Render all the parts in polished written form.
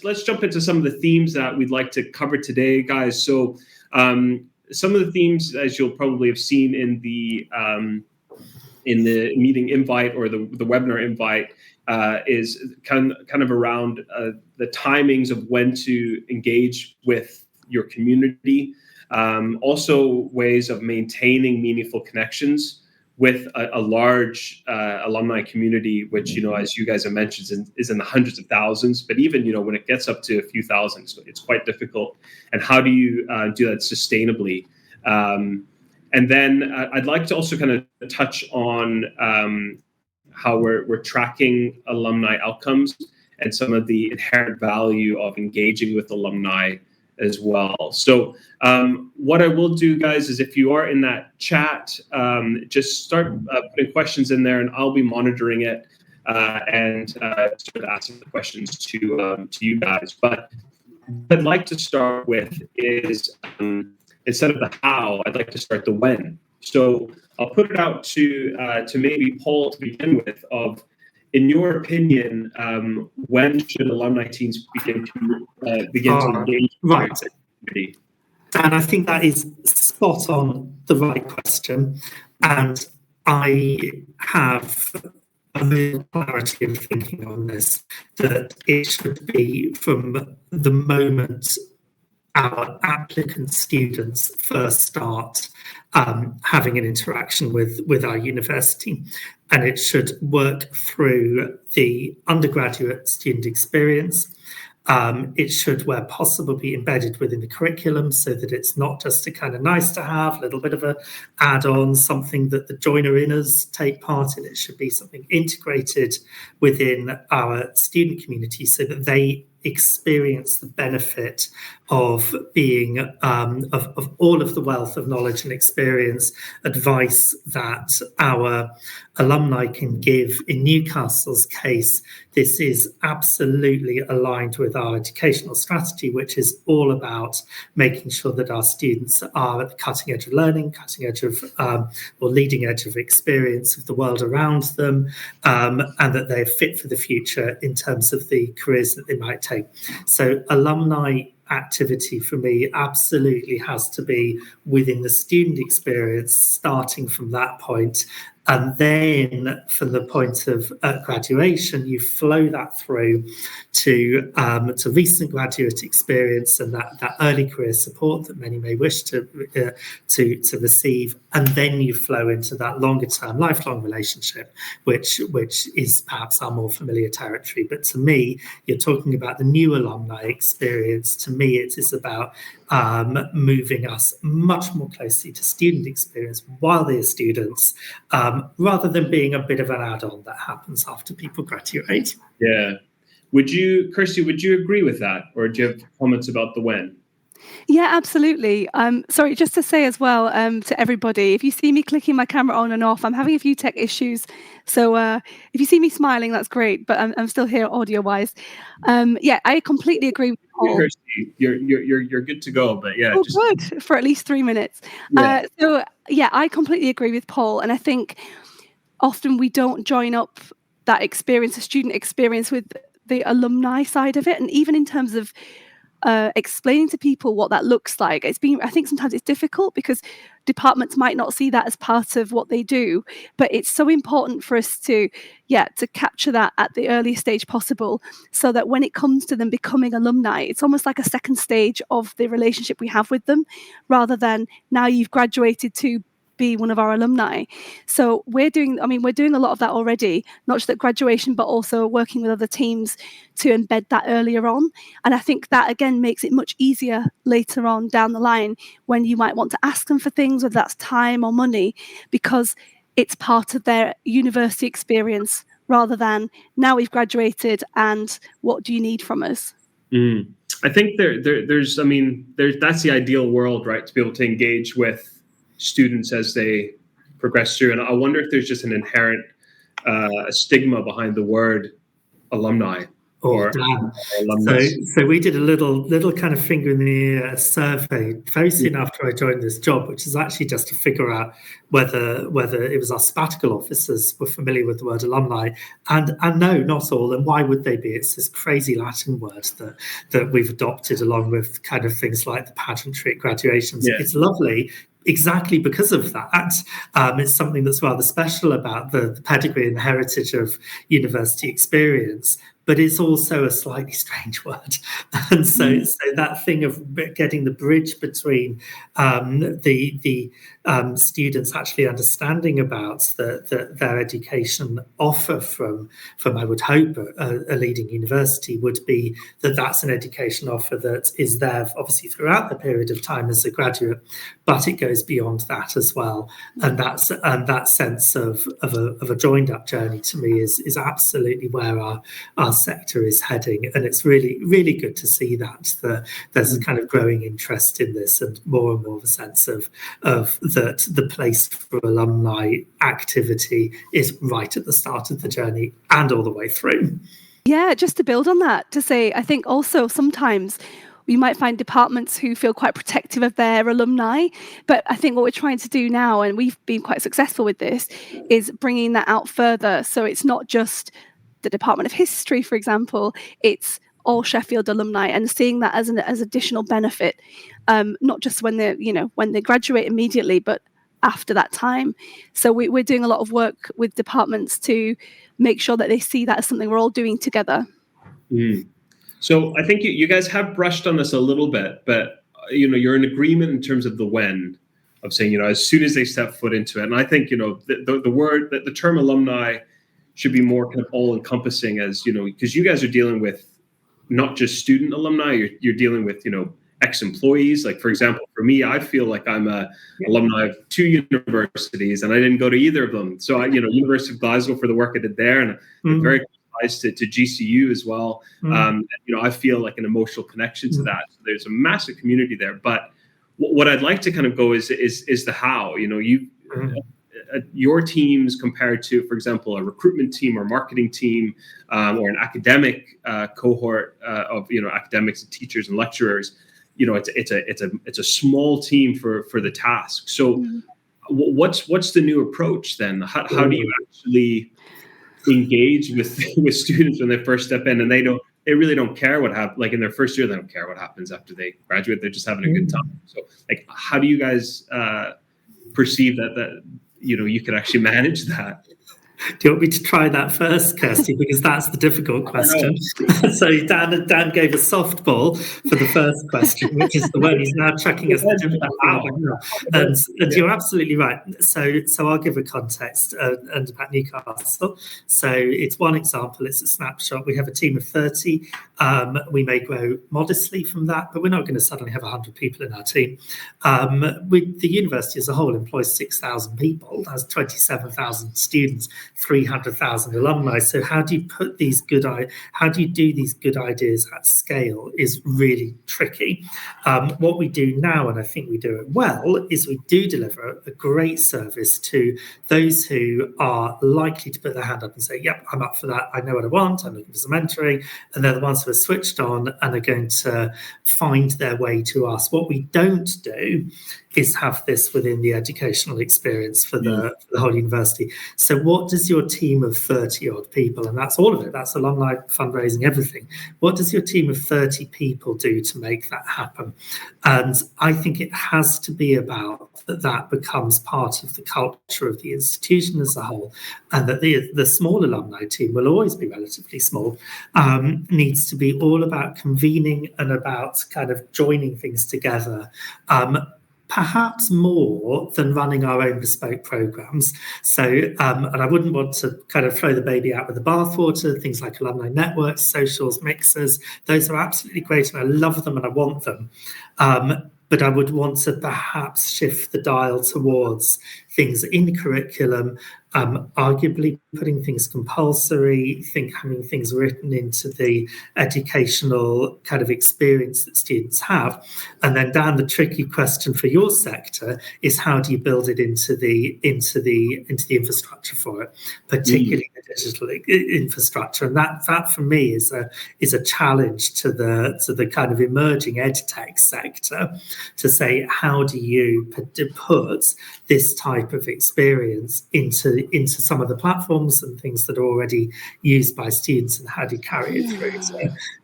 let's jump into some of the themes that we'd like to cover today, guys. So some of the themes, as you'll probably have seen in the meeting invite or the webinar invite, is kind of around the timings of when to engage with your community, also ways of maintaining meaningful connections with a large alumni community, which, as you guys have mentioned, is in the hundreds of thousands. But even, when it gets up to a few thousand, it's quite difficult. And how do you do that sustainably? And then I'd like to also kind of touch on how we're tracking alumni outcomes and some of the inherent value of engaging with alumni as well. So what I will do, guys, is if you are in that chat, just start putting questions in there, and I'll be monitoring it and sort of asking the questions to you guys. But what I'd like to start with is, instead of the how, I'd like to start the when. So I'll put it out to maybe Paul to begin with. In your opinion, when should alumni teams begin to engage? Right. And I think that is spot on the right question. And I have a real clarity of thinking on this, that it should be from the moment our applicant students first start having an interaction with our university. And it should work through the undergraduate student experience. It should, where possible, be embedded within the curriculum so that it's not just a kind of nice to have, a little bit of a add-on, something that the joiner-inners take part in. It should be something integrated within our student community so that they experience the benefit of being of all of the wealth of knowledge and experience, advice that our alumni can give. In Newcastle's case, this is absolutely aligned with our educational strategy, which is all about making sure that our students are at the cutting edge of learning, cutting edge of or leading edge of experience of the world around them, and that they're fit for the future in terms of the careers that they might take. So alumni activity for me absolutely has to be within the student experience, starting from that point. And then from the point of graduation, you flow that through to recent graduate experience and that early career support that many may wish to receive. And then you flow into that longer term, lifelong relationship, which is perhaps our more familiar territory. But to me, you're talking about the new alumni experience. To me, it is about moving us much more closely to student experience while they're students, rather than being a bit of an add-on that happens after people graduate. Yeah. Kirsty, would you agree with that? Or do you have comments about the when? Yeah, absolutely. Sorry, just to say as well to everybody, if you see me clicking my camera on and off, I'm having a few tech issues. So if you see me smiling, that's great. But I'm still here audio-wise. Yeah, I completely agree with Paul. Kirsty, you're good to go. But yeah, good for at least 3 minutes. Yeah. So yeah, I completely agree with Paul, and I think often we don't join up that experience, the student experience, with the alumni side of it, and even in terms of explaining to people what that looks like. I think sometimes it's difficult because departments might not see that as part of what they do, but it's so important for us to capture that at the earliest stage possible, so that when it comes to them becoming alumni, it's almost like a second stage of the relationship we have with them, rather than now you've graduated to be one of our alumni. So we're doing a lot of that already, not just at graduation, but also working with other teams to embed that earlier on. And I think that again makes it much easier later on down the line when you might want to ask them for things, whether that's time or money, because it's part of their university experience, rather than now we've graduated and what do you need from us? I think there's that's the ideal world, right? To be able to engage with students as they progress through. And I wonder if there's just an inherent stigma behind the word alumni. or Dan. So we did a little kind of finger in the ear survey very soon after I joined this job, which is actually just to figure out whether it was our sabbatical officers were familiar with the word alumni, and no, not all. And why would they be? It's this crazy Latin word that we've adopted along with kind of things like the pageantry at graduations. Yeah. It's lovely. Exactly because of that. It's something that's rather special about the pedigree and the heritage of university experience, but it's also a slightly strange word. And so that thing of getting the bridge between the students actually understanding about their education offer from I would hope, a leading university would be that's an education offer that is there obviously throughout the period of time as a graduate, but it goes beyond that as well. And that sense of a joined up journey to me is absolutely where our sector is heading. And it's really, really good to see that there's a kind of growing interest in this and more of a sense of that the place for alumni activity is right at the start of the journey and all the way through. Yeah, just to build on that, to say, I think also sometimes we might find departments who feel quite protective of their alumni, but I think what we're trying to do now, and we've been quite successful with this, is bringing that out further. So it's not just the Department of History, for example, it's all Sheffield alumni, and seeing that as additional benefit, not just when they graduate immediately, but after that time. So we're doing a lot of work with departments to make sure that they see that as something we're all doing together. So I think you guys have brushed on this a little bit, but you're in agreement in terms of the when, of saying as soon as they step foot into it. And I think the term alumni should be more kind of all encompassing, as because you guys are dealing with not just student alumni, you're dealing with ex-employees. Like, for example, for me, I feel like I'm a alumni of 2 universities, and I didn't go to either of them. So University of Glasgow for the work I did there, and I'm very close to GCU as well. I feel like an emotional connection to that. So there's a massive community there. But what I'd like to kind of go is the how. Your teams compared to, for example, a recruitment team or marketing team, or an academic cohort of academics and teachers and lecturers. It's a small team for the task. So what's the new approach then? How do you actually engage with students when they first step in, and they really don't care what happens? Like in their first year, they don't care what happens after they graduate. They're just having a good time. So like, how do you guys perceive that you could actually manage that? Do you want me to try that first, Kirsty? Because that's the difficult question. So Dan gave a softball for the first question, which is the one he's now chucking us the difficult. And you're absolutely right. So I'll give a context and about Newcastle. So it's one example. It's a snapshot. We have a team of 30. We may grow modestly from that, but we're not going to suddenly have 100 people in our team. The university as a whole employs 6,000 people, has 27,000 students, 300,000 alumni. So how do you do these good ideas at scale is really tricky. What we do now, and I think we do it well, is we do deliver a great service to those who are likely to put their hand up and say, yep, I'm up for that. I know what I want. I'm looking for some mentoring. And they're the ones who are switched on and are going to find their way to us. What we don't do is have this within the educational experience for the whole university. So what does your team of 30 odd people, and that's all of it, that's alumni, fundraising, everything, what does your team of 30 people do to make that happen? And I think it has to be about that becomes part of the culture of the institution as a whole, and that the small alumni team will always be relatively small, needs to be all about convening and about kind of joining things together, perhaps more than running our own bespoke programs. So, and I wouldn't want to kind of throw the baby out with the bathwater. Things like alumni networks, socials, mixers, those are absolutely great, and I love them and I want them. But I would want to perhaps shift the dial towards things in curriculum, arguably putting things compulsory, having things written into the educational kind of experience that students have. And then, Dan, the tricky question for your sector is how do you build it into the infrastructure for it, particularly the digital infrastructure. And that for me is a challenge to the kind of emerging edtech sector, to say how do you put this type of experience into some of the platforms and things that are already used by students, and how do you carry it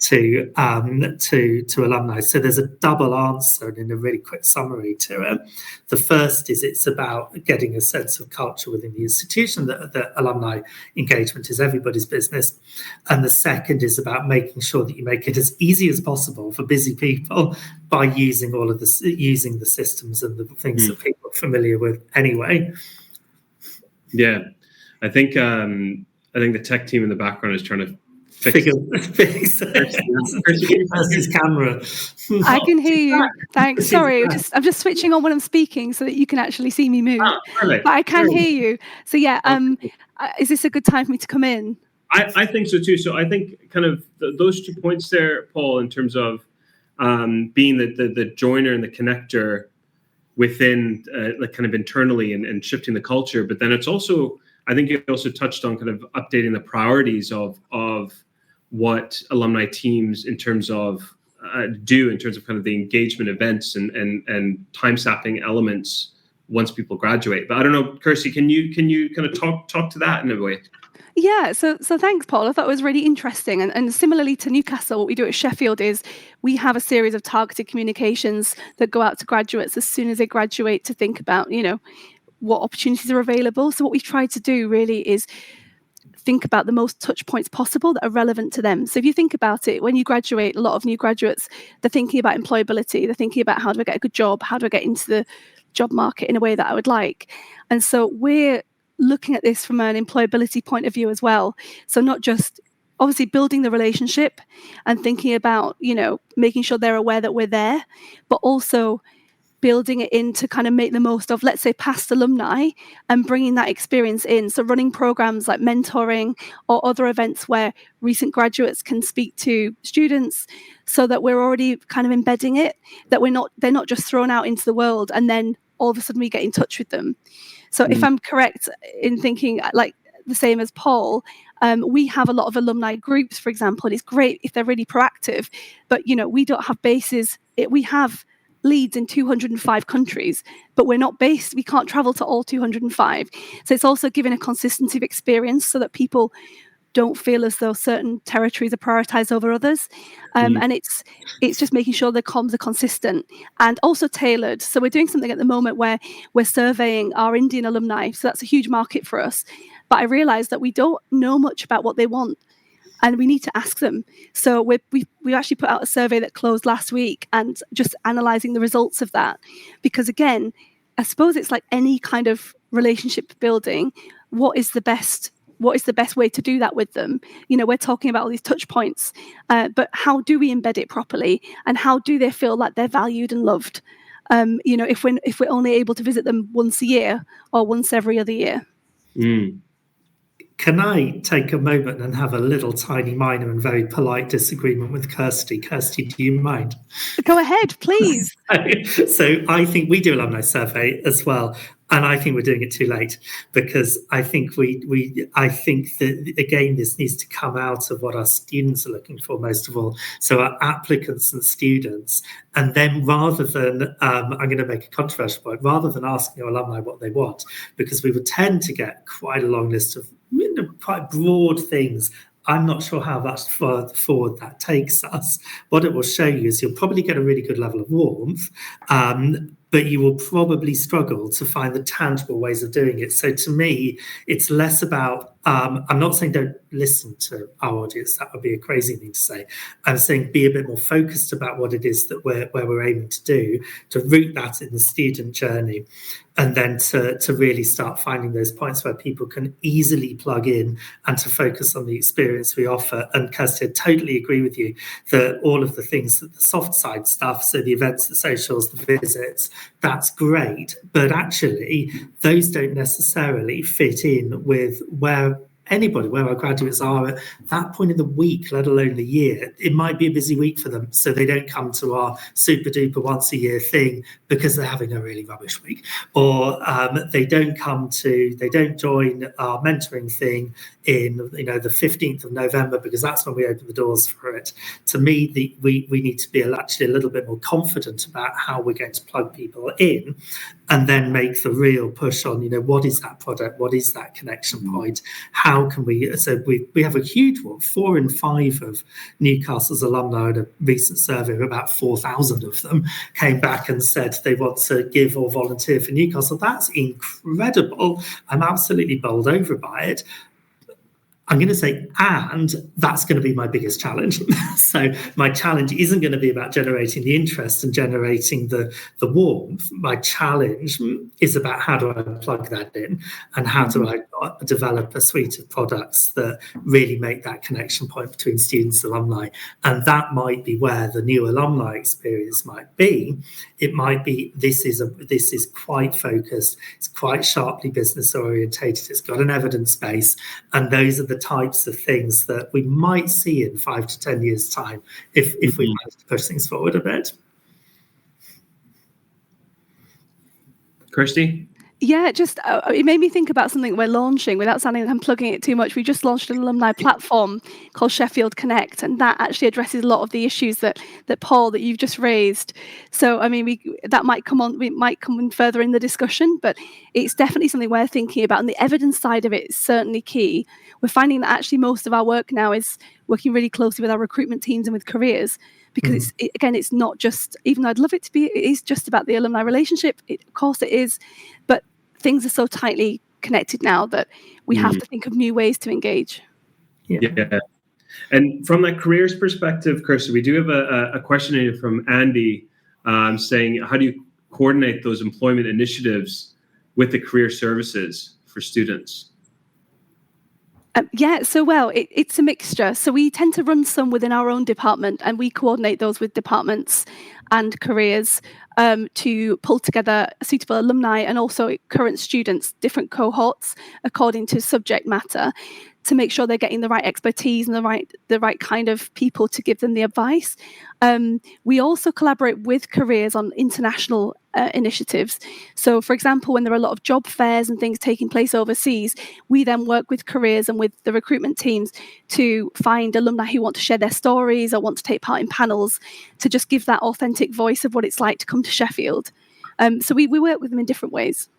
through to alumni. So there's a double answer, and in a really quick summary to it. The first is it's about getting a sense of culture within the institution, that alumni engagement is everybody's business. And the second is about making sure that you make it as easy as possible for busy people by using using the systems and the things that people are familiar with anyway. Yeah, I think the tech team in the background is trying to fix his camera. I can hear you. Thanks. Sorry, I'm just switching on when I'm speaking so that you can actually see me move. Really? But I can hear you. So yeah, is this a good time for me to come in? I think so too. So I think kind of those 2 points there, Paul, in terms of being the joiner and the connector within like kind of internally and shifting the culture. But then it's also, I think you also touched on kind of updating the priorities of what alumni teams in terms of do in terms of kind of the engagement events and time sapping elements once people graduate. But I don't know, Kirsty, can you kind of talk to that in a way? Yeah, so thanks, Paul. I thought it was really interesting. And similarly to Newcastle, what we do at Sheffield is we have a series of targeted communications that go out to graduates as soon as they graduate to think about, what opportunities are available. So what we've tried to do really is think about the most touch points possible that are relevant to them. So if you think about it, when you graduate, a lot of new graduates, they're thinking about employability. They're thinking about how do I get a good job? How do I get into the job market in a way that I would like? And so we're looking at this from an employability point of view as well. So not just obviously building the relationship and thinking about, making sure they're aware that we're there, but also building it in to kind of make the most of, let's say, past alumni and bringing that experience in. So running programs like mentoring or other events where recent graduates can speak to students so that we're already kind of embedding it, that they're not just thrown out into the world and then all of a sudden we get in touch with them. So if I'm correct in thinking like the same as Paul, we have a lot of alumni groups, for example, and it's great if they're really proactive, but we don't have bases. We have leads in 205 countries, but we can't travel to all 205. So it's also giving a consistency of experience so that people don't feel as though certain territories are prioritized over others. And it's just making sure the comms are consistent and also tailored. So we're doing something at the moment where we're surveying our Indian alumni. So that's a huge market for us. But I realized that we don't know much about what they want and we need to ask them. So we actually put out a survey that closed last week and just analyzing the results of that. Because again, I suppose it's like any kind of relationship building. What is the best way to do that with them? We're talking about all these touch points, but how do we embed it properly? And how do they feel like they're valued and loved? If we're only able to visit them once a year or once every other year. Can I take a moment and have a little tiny minor and very polite disagreement with Kirsty? Kirsty, do you mind? Go ahead, please. So I think we do alumni survey as well. And I think we're doing it too late because I think I think that, again, this needs to come out of what our students are looking for most of all. So our applicants and students. And then rather than, I'm going to make a controversial point, rather than asking our alumni what they want, because we would tend to get quite a long list of quite broad things. I'm not sure how much further forward that takes us. What it will show you is you'll probably get a really good level of warmth, but you will probably struggle to find the tangible ways of doing it. So to me, it's less about I'm not saying don't listen to our audience. That would be a crazy thing to say. I'm saying be a bit more focused about what it is that we're aiming to do, to root that in the student journey, and then to really start finding those points where people can easily plug in and to focus on the experience we offer. And Kirsty, I totally agree with you that all of the things, that the soft side stuff, so the events, the socials, the visits, that's great. But actually, those don't necessarily fit in with where our graduates are at that point in the week, let alone the year. It might be a busy week for them, so they don't come to our super duper once a year thing because they're having a really rubbish week, or they don't join our mentoring thing in the 15th of November because that's when we open the doors for it. To me, we need to be actually a little bit more confident about how we're going to plug people in, and then make the real push on, what is that product, what is that connection point, how can we, so we have a huge one. 4 in 5 of Newcastle's alumni in a recent survey, about 4,000 of them, came back and said they want to give or volunteer for Newcastle. That's incredible. I'm absolutely bowled over by it. I'm going to say, and that's going to be my biggest challenge. So my challenge isn't going to be about generating the interest and generating the warmth. My challenge is about how do I plug that in, and how do I develop a suite of products that really make that connection point between students and alumni. And that might be where the new alumni experience might be. It might be this is quite focused, it's quite sharply business orientated, it's got an evidence base, and those are the types of things that we might see in 5 to 10 years' time if we manage to push things forward a bit. Kirsty? Yeah, just it made me think about something we're launching without sounding like I'm plugging it too much. We just launched an alumni platform called Sheffield Connect, and that actually addresses a lot of the issues that Paul, that you've just raised. So, I mean, we might come in further in the discussion, but it's definitely something we're thinking about, and the evidence side of it is certainly key. We're finding that actually most of our work now is working really closely with our recruitment teams and with careers, because it's not just, even though I'd love it to be, it is just about the alumni relationship. Of course it is, but things are so tightly connected now that we have to think of new ways to engage. Yeah. And from that careers perspective, Kirsty, we do have a question here from Andy saying, how do you coordinate those employment initiatives with the career services for students? It's a mixture. So we tend to run some within our own department, and we coordinate those with departments and careers to pull together suitable alumni and also current students, different cohorts according to subject matter, to make sure they're getting the right expertise and the right kind of people to give them the advice. We also collaborate with careers on international initiatives. So, for example, when there are a lot of job fairs and things taking place overseas, we then work with careers and with the recruitment teams to find alumni who want to share their stories or want to take part in panels, to just give that authentic voice of what it's like to come to Sheffield. So we work with them in different ways.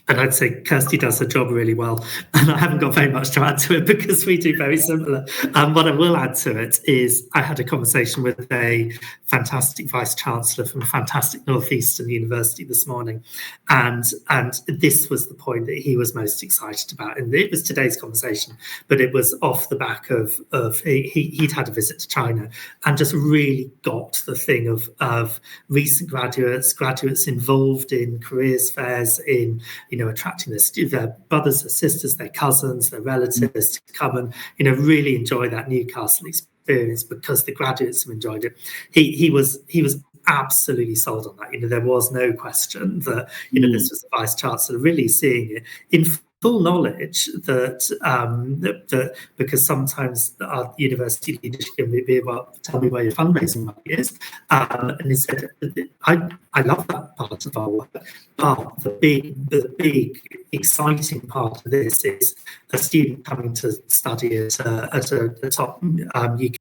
And I'd say Kirsty does her job really well. And I haven't got very much to add to it because we do very similar. What I will add to it is I had a conversation with a fantastic Vice-Chancellor from a fantastic Northeastern University this morning. And this was the point that he was most excited about. And it was today's conversation, but it was off the back of he'd had a visit to China and just really got the thing of recent graduates involved in careers fairs, in attracting their brothers, their sisters, their cousins, their relatives to come and, really enjoy that Newcastle experience because the graduates have enjoyed it. He was absolutely sold on that. There was no question that, this was the Vice-Chancellor really seeing it in full knowledge that because sometimes our university leadership can be, well, tell me where your fundraising money is. And he said, I love that part of our work, but the big exciting part of this is a student coming to study at a top UK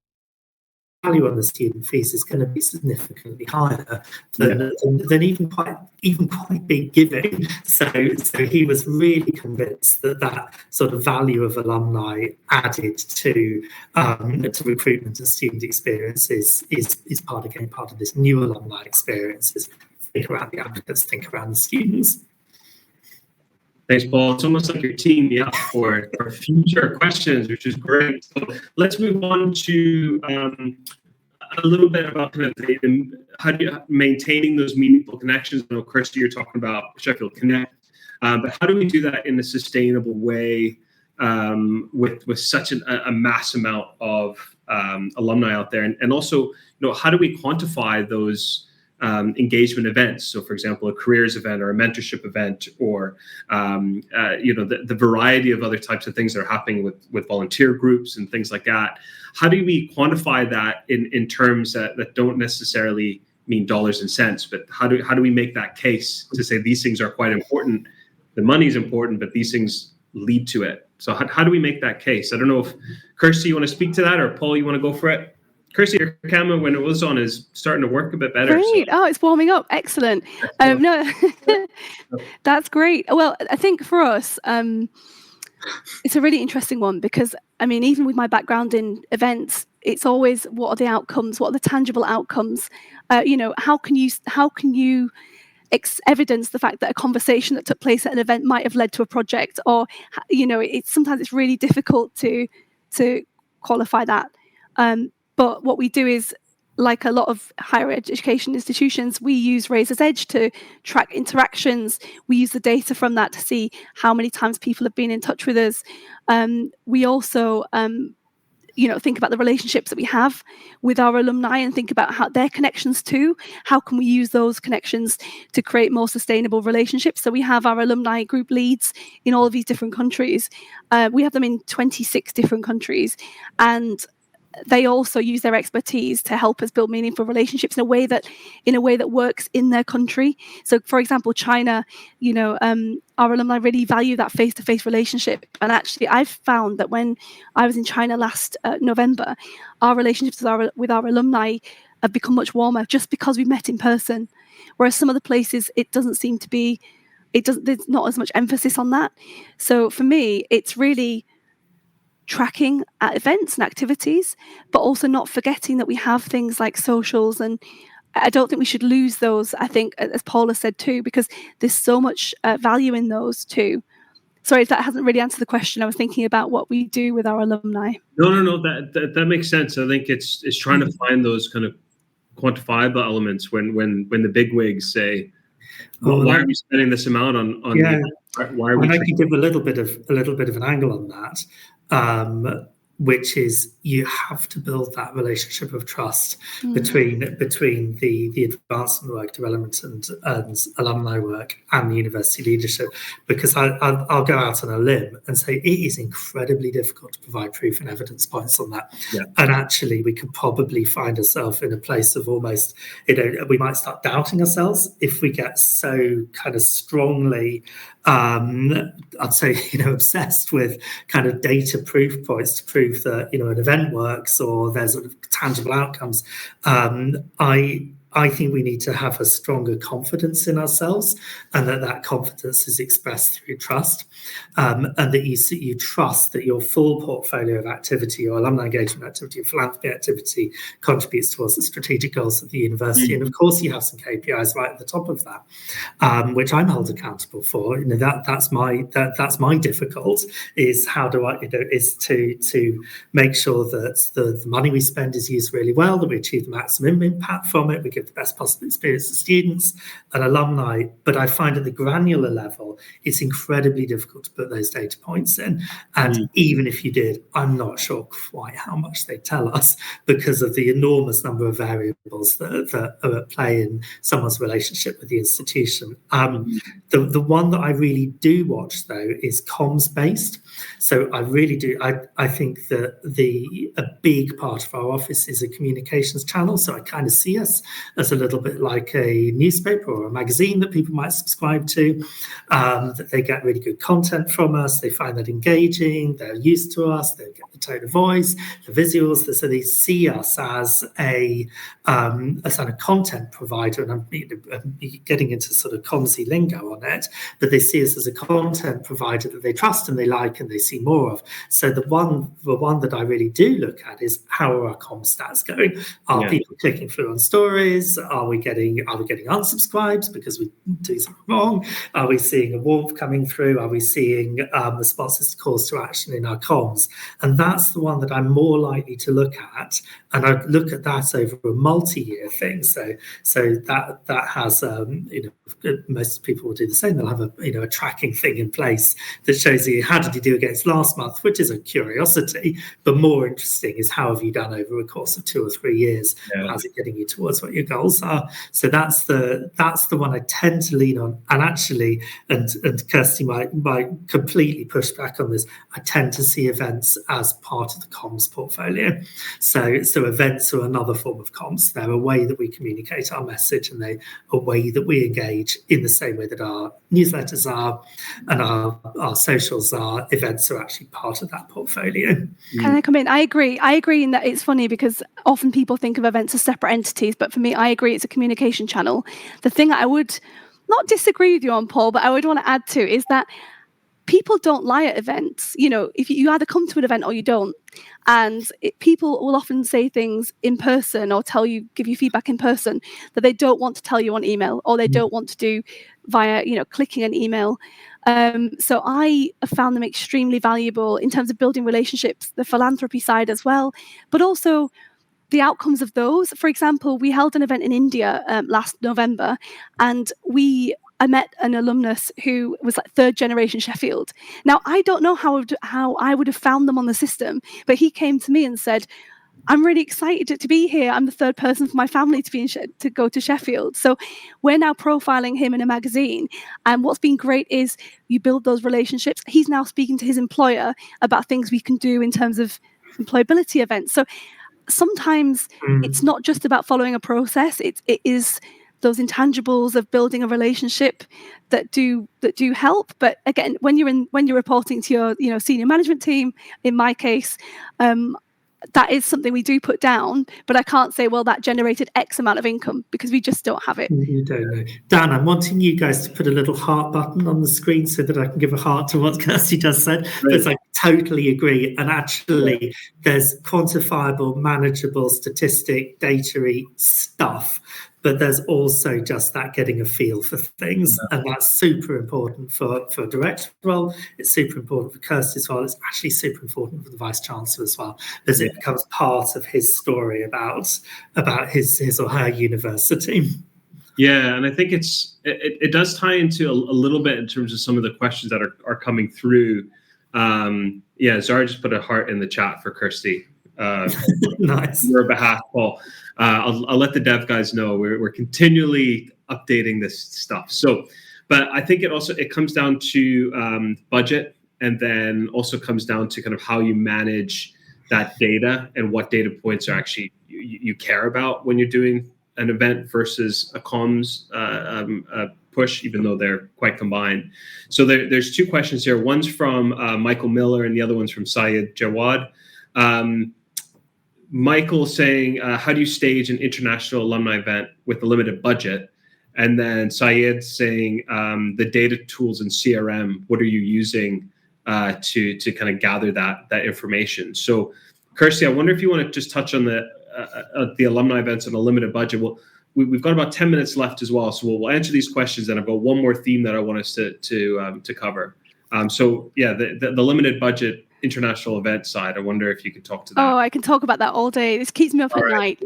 value on the student fees is going to be significantly higher than even quite big giving. So he was really convinced that sort of value of alumni added to recruitment and student experience is part of this new alumni experience. Is think around the applicants, think around the students. Thanks, Paul. It's almost like you're teeing me up for future questions, which is great. So let's move on to a little bit about kind of how do you maintaining those meaningful connections. I know, Kirsty, you're talking about Sheffield Connect, but how do we do that in a sustainable way with such a mass amount of alumni out there, and also, how do we quantify those engagement events? So, for example, a careers event or a mentorship event, or the variety of other types of things that are happening with volunteer groups and things like that. How do we quantify that in terms that don't necessarily mean dollars and cents, but how do we make that case to say these things are quite important? The money's important, but these things lead to it. So how do we make that case? I don't know if Kirsty, you want to speak to that, or Paul, you want to go for it? Kirsty, your camera, when it was on, is starting to work a bit better. Great. So. Oh, it's warming up. Excellent. No, that's great. Well, I think for us, it's a really interesting one because, even with my background in events, it's always, what are the outcomes? What are the tangible outcomes? How can you evidence the fact that a conversation that took place at an event might have led to a project, or sometimes it's really difficult to qualify that. But what we do is, like a lot of higher education institutions, we use Razor's Edge to track interactions. We use the data from that to see how many times people have been in touch with us. We also think about the relationships that we have with our alumni and think about how their connections too. How can we use those connections to create more sustainable relationships? So we have our alumni group leads in all of these different countries. We have them in 26 different countries, and they also use their expertise to help us build meaningful relationships in a way that works in their country. So, for example, China, our alumni really value that face-to-face relationship. And actually, I've found that when I was in China last November, our relationships with our alumni have become much warmer just because we met in person. Whereas some other places, it doesn't seem to be. There's not as much emphasis on that. So for me, it's really tracking at events and activities, but also not forgetting that we have things like socials, and I don't think we should lose those. I think, as Paul has said too, because there's so much value in those too. Sorry if that hasn't really answered the question. I was thinking about what we do with our alumni. No, that makes sense. I think it's trying to find those kind of quantifiable elements when the bigwigs say, why are we spending this amount on why are we? I can give a little bit of an angle on that, which is you have to build that relationship of trust between the advancement work, development and alumni work and the university leadership. Because I'll go out on a limb and say it is incredibly difficult to provide proof and evidence points on that. Yeah. And actually, we could probably find ourselves in a place of almost, we might start doubting ourselves if we get so kind of strongly, I'd say, obsessed with kind of data proof points to prove that, an event works or there's sort of tangible outcomes. I think we need to have a stronger confidence in ourselves, and that confidence is expressed through trust, and that you trust that your full portfolio of activity, your alumni engagement activity, your philanthropy activity contributes towards the strategic goals of the university. And of course, you have some KPIs right at the top of that, which I'm held accountable for. That's my difficult is how do I, is to make sure that the money we spend is used really well, that we achieve the maximum impact from it, we give the best possible experience to students and alumni. But I find at the granular level, it's incredibly difficult to put those data points in. And even if you did, I'm not sure quite how much they tell us because of the enormous number of variables that are at play in someone's relationship with the institution. The one that I really do watch, though, is comms based. So I really do. I think that a big part of our office is a communications channel. So I kind of see us as a little bit like a newspaper or a magazine that people might subscribe to, that they get really good content from us. They find that engaging. They're used to us. They get the tone of voice, the visuals. So they see us as a sort of content provider. And I'm getting into sort of comsy lingo on it, but they see us as a content provider that they trust and they like and they see more of. So the one that I really do look at is how are our comm stats going? Are people clicking through on stories? messages? Are we getting unsubscribes because we do something wrong? Are we seeing a warmth coming through? Are we seeing responses to calls to action in our comms? And that's the one that I'm more likely to look at, and I'd look at that over a multi-year thing. So that has most people will do the same. They'll have a tracking thing in place that shows you how did you do against last month, which is a curiosity, but more interesting is how have you done over a course of 2 or 3 years? Yeah. How's it getting you towards what your goals are? So that's the one I tend to lean on. And actually, and Kirsty might completely push back on this, I tend to see events as part of the comms portfolio. So events are another form of comms. They're a way that we communicate our message, and they're a way that we engage in the same way that our newsletters are and our socials are. Events are actually part of that portfolio. Can I come in? I agree in that it's funny because often people think of events as separate entities, but for me, I agree it's a communication channel. The thing I would not disagree with you on, Paul, but I would want to add to is that people don't lie at events. If you either come to an event or you don't, and people will often say things in person or give you feedback in person that they don't want to tell you on email, or they don't want to do via clicking an email. So I have found them extremely valuable in terms of building relationships, the philanthropy side as well, but also the outcomes of those. For example, we held an event in India last November, and I met an alumnus who was like 3rd generation Sheffield. Now, I don't know how I would have found them on the system, but he came to me and said, I'm really excited to be here. I'm the 3rd person for my family to go to Sheffield. So we're now profiling him in a magazine. And what's been great is you build those relationships. He's now speaking to his employer about things we can do in terms of employability events. So sometimes it's not just about following a process. It is those intangibles of building a relationship that do help. But again, when you're reporting to your senior management team, in my case, that is something we do put down, but I can't say, well, that generated X amount of income, because we just don't have it. You don't know. Dan, I'm wanting you guys to put a little heart button on the screen so that I can give a heart to what Kirsty just said, because I totally agree. And actually, there's quantifiable, manageable, statistic, data-y stuff, but there's also just that getting a feel for things. And that's super important for a director role. It's super important for Kirsty's role. It's actually super important for the Vice-Chancellor as well, as it becomes part of his story about his or her university. Yeah, and I think it does tie into a little bit in terms of some of the questions that are coming through. Zara just put a heart in the chat for Kirsty. Nice. On your behalf, Paul. I'll let the dev guys know we're continually updating this stuff. So, but I think it comes down to budget, and then also comes down to kind of how you manage that data and what data points are actually you care about when you're doing an event versus a comms push, even though they're quite combined. So there's 2 questions here. One's from Michael Miller, and the other one's from Syed Jawad. Michael saying, how do you stage an international alumni event with a limited budget? And then Syed saying, the data tools in CRM, what are you using to kind of gather that information? So, Kirsty, I wonder if you want to just touch on the alumni events on a limited budget. Well, we've got about 10 minutes left as well, so we'll answer these questions, and I've got one more theme that I want us to cover. The limited budget international event side, I wonder if you could talk to that. Oh, I can talk about that all day. This keeps me up at night.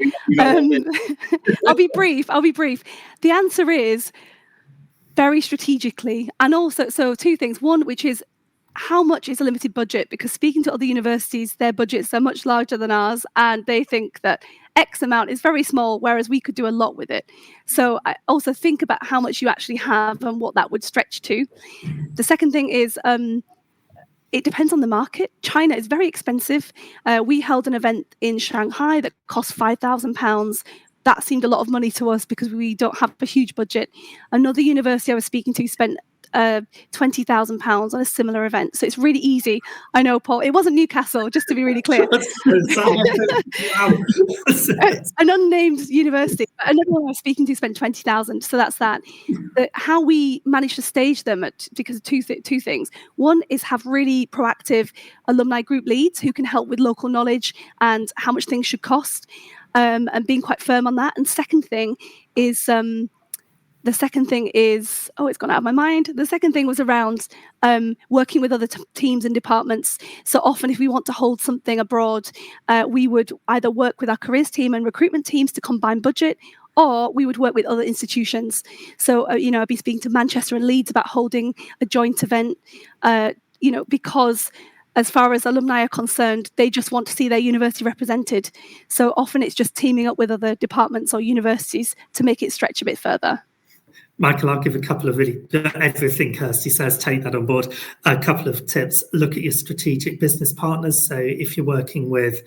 I'll be brief. The answer is very strategically, and also, so 2 things. One, which is how much is a limited budget? Because speaking to other universities, their budgets are much larger than ours, and they think that X amount is very small, whereas we could do a lot with it. So I also think about how much you actually have and what that would stretch to. The second thing is, it depends on the market. China is very expensive. We held an event in Shanghai that cost £5,000. That seemed a lot of money to us because we don't have a huge budget. Another university I was speaking to spent £20,000 on a similar event. So it's really easy. I know, Paul, it wasn't Newcastle, just to be really clear. An unnamed university. Another one I was speaking to spent £20,000. So that's that. But how we manage to stage them because of two things. One is have really proactive alumni group leads who can help with local knowledge and how much things should cost. and being quite firm on that. And the second thing is, oh, it's gone out of my mind. The second thing was around working with other teams and departments. So often if we want to hold something abroad, we would either work with our careers team and recruitment teams to combine budget, or we would work with other institutions. So, I've been speaking to Manchester and Leeds about holding a joint event, because as far as alumni are concerned, they just want to see their university represented. So often it's just teaming up with other departments or universities to make it stretch a bit further. Michael, I'll give a couple of really, everything Kirsty says, take that on board. A couple of tips. Look at your strategic business partners. So if you're working with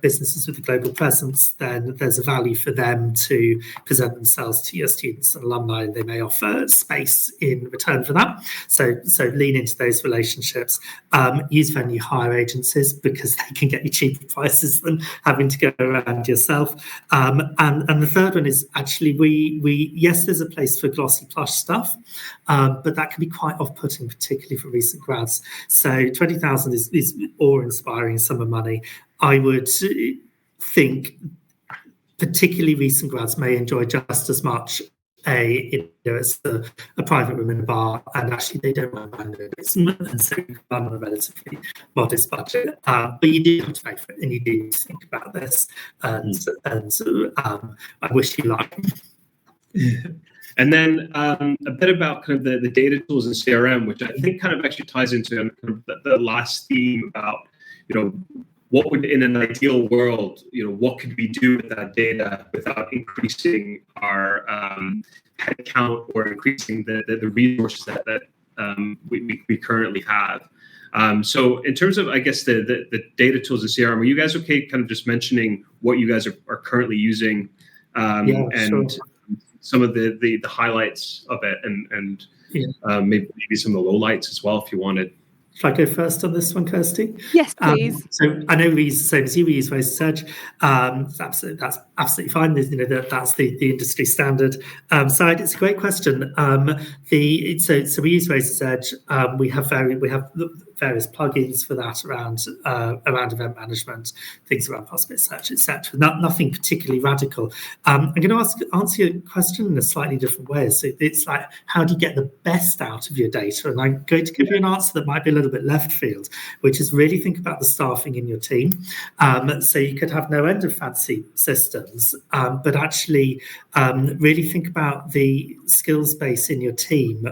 businesses with a global presence, then there's a value for them to present themselves to your students and alumni. They may offer space in return for that. So lean into those relationships. Use venue hire agencies because they can get you cheaper prices than having to go around yourself. And the third one is actually yes, there's a place for glossy plush stuff, but that can be quite off-putting, particularly for recent grads. So 20,000 is awe-inspiring summer money. I would think particularly recent grads may enjoy just as much it's a private room in a bar, and actually they don't mind buying it, and so you can run on a relatively modest budget. But you do have to pay for it, and you do need to think about this. And I wish you luck. And then a bit about kind of the data tools and CRM, which I think kind of actually ties into kind of the last theme about, what would, in an ideal world, what could we do with that data without increasing our headcount or increasing the resources that we currently have. So in terms of, I guess, the data tools and CRM, are you guys okay kind of just mentioning what you guys are currently using and sure. Some of the highlights of it and maybe some of the lowlights as well, if you wanted. Shall I go first on this one, Kirsty? Yes, please. So I know we use the same as you. We use Voice Search. That's absolutely fine. That's the industry standard side. It's a great question. So we use Voice Search. We have various plugins for that around event management, things around prospect search, etc. Nothing particularly radical. I'm going to answer your question in a slightly different way. So it's like, how do you get the best out of your data? And I'm going to give you an answer that might be a little bit left field, which is really think about the staffing in your team. So you could have no end of fancy systems, but actually really think about the skills base in your team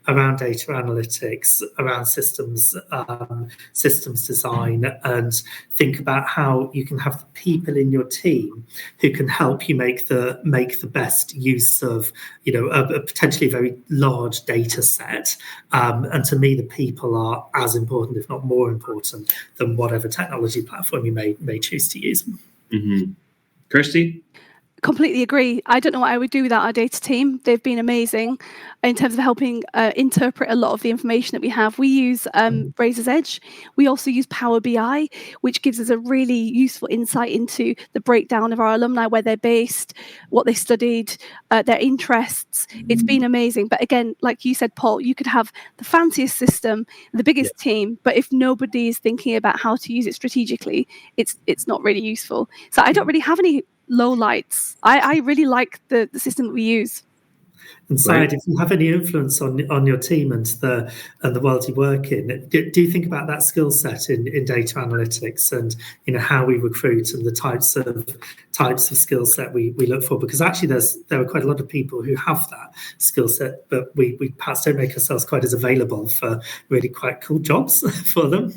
around data analytics, around systems design, and think about how you can have the people in your team who can help you make the best use of a potentially very large data set. And to me, the people are as important, if not more important, than whatever technology platform you may choose to use. Mm-hmm. Kirsty? Completely agree. I don't know what I would do without our data team. They've been amazing in terms of helping interpret a lot of the information that we have. We use Razor's Edge. We also use Power BI, which gives us a really useful insight into the breakdown of our alumni, where they're based, what they studied, their interests. It's been amazing. But again, like you said, Paul, you could have the fanciest system, the biggest team, but if nobody is thinking about how to use it strategically, it's not really useful. So I don't really have any low lights. I really like the system that we use. And Syed, if you have any influence on your team and the world you work in, do you think about that skill set in data analytics and how we recruit and the types of skill set we look for? Because actually there are quite a lot of people who have that skill set, but we perhaps don't make ourselves quite as available for really quite cool jobs for them.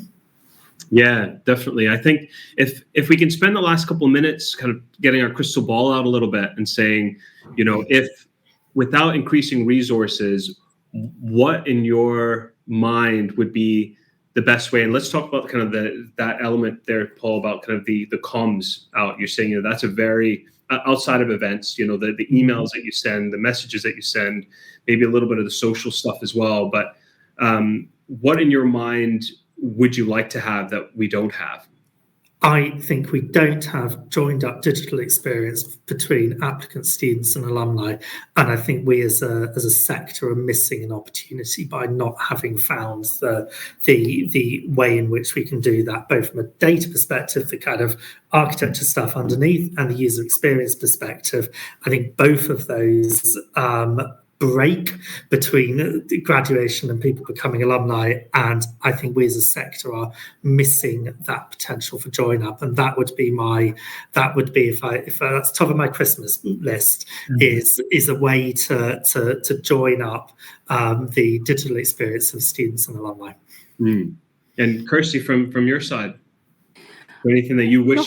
Yeah, definitely. I think if we can spend the last couple of minutes kind of getting our crystal ball out a little bit and saying, if without increasing resources, what in your mind would be the best way? And let's talk about kind of that element there, Paul, about kind of the comms out. You're saying that's a very outside of events, the emails that you send, the messages that you send, maybe a little bit of the social stuff as well. But what in your mind would you like to have that we don't have? I think we don't have joined up digital experience between applicants, students and alumni. And I think we as a sector are missing an opportunity by not having found the way in which we can do that, both from a data perspective, the kind of architecture stuff underneath, and the user experience perspective. I think both of those break between graduation and people becoming alumni, and I think we as a sector are missing that potential for join up. And that would be if that's top of my Christmas list, is a way to join up the digital experience of students and alumni. And Kirsty, from your side, anything that you wish?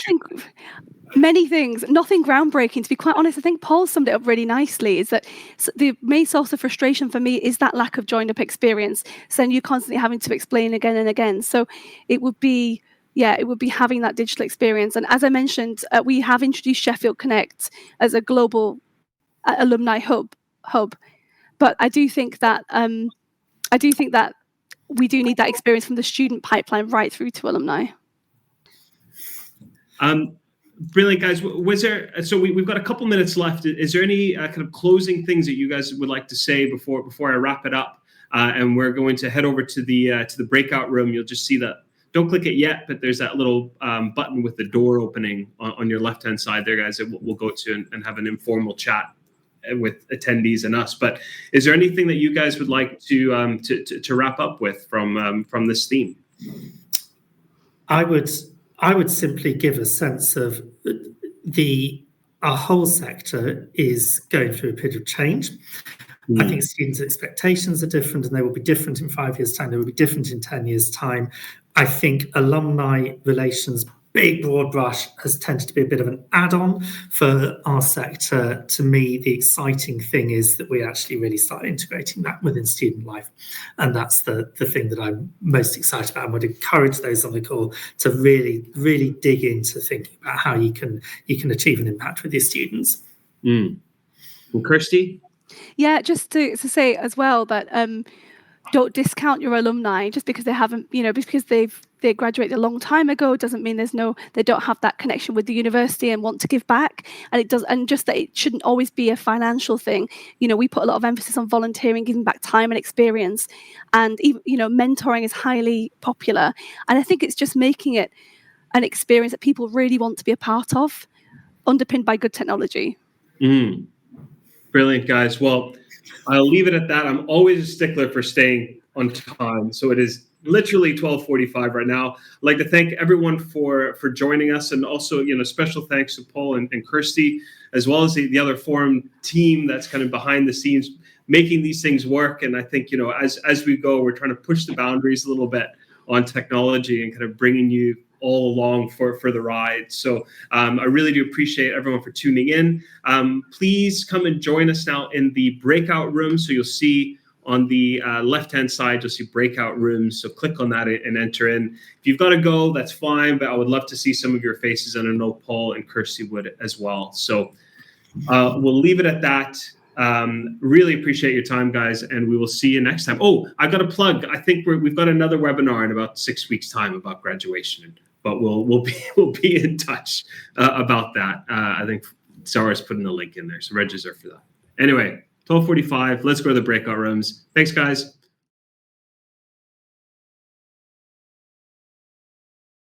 Many things, nothing groundbreaking, to be quite honest. I think Paul summed it up really nicely, is that the main source of frustration for me is that lack of joined up experience. So you're constantly having to explain again and again. So it would be having that digital experience. And as I mentioned, we have introduced Sheffield Connect as a global alumni hub. But I do think that we do need that experience from the student pipeline right through to alumni. Brilliant, guys. Was there? So we've got a couple minutes left. Is there any kind of closing things that you guys would like to say before I wrap it up? And we're going to head over to the breakout room. You'll just see that. Don't click it yet, but there's that little button with the door opening on your left-hand side there, guys. That we'll go to and have an informal chat with attendees and us. But is there anything that you guys would like to wrap up with from this theme? I would simply give a sense of our whole sector is going through a period of change. I think students' expectations are different, and they will be different in 5 years' time. They will be different in 10 years' time. I think alumni relations, big broad brush, has tended to be a bit of an add-on for our sector. To me, the exciting thing is that we actually really start integrating that within student life. And that's the thing that I'm most excited about, and would encourage those on the call to really, really dig into thinking about how you can achieve an impact with your students. And Kirsty? Yeah, just to say as well that don't discount your alumni just because they haven't, because they graduated a long time ago doesn't mean they don't have that connection with the university and want to give back. And just that it shouldn't always be a financial thing. We put a lot of emphasis on volunteering, giving back time and experience, and even, mentoring is highly popular. And I think it's just making it an experience that people really want to be a part of, underpinned by good technology. Brilliant, guys. Well, I'll leave it at that. I'm always a stickler for staying on time. So it is literally 12:45 right now. I'd like to thank everyone for joining us, and also, special thanks to Paul and Kirsty, as well as the other Forumm team that's kind of behind the scenes making these things work. And I think, as we go, we're trying to push the boundaries a little bit on technology and kind of bringing you all along for the ride. So I really do appreciate everyone for tuning in. Please come and join us now in the breakout room. So you'll see on the left-hand side, you'll see breakout rooms. So click on that and enter in. If you've got to go, that's fine, but I would love to see some of your faces, and I know Paul and Kirsty would as well. So we'll leave it at that. Really appreciate your time, guys, and we will see you next time. Oh, I got a plug. I think we've got another webinar in about 6 weeks' time about graduation, but we'll be in touch about that. I think Sarah's putting the link in there, so register for that. Anyway, 12:45. Let's go to the breakout rooms. Thanks, guys.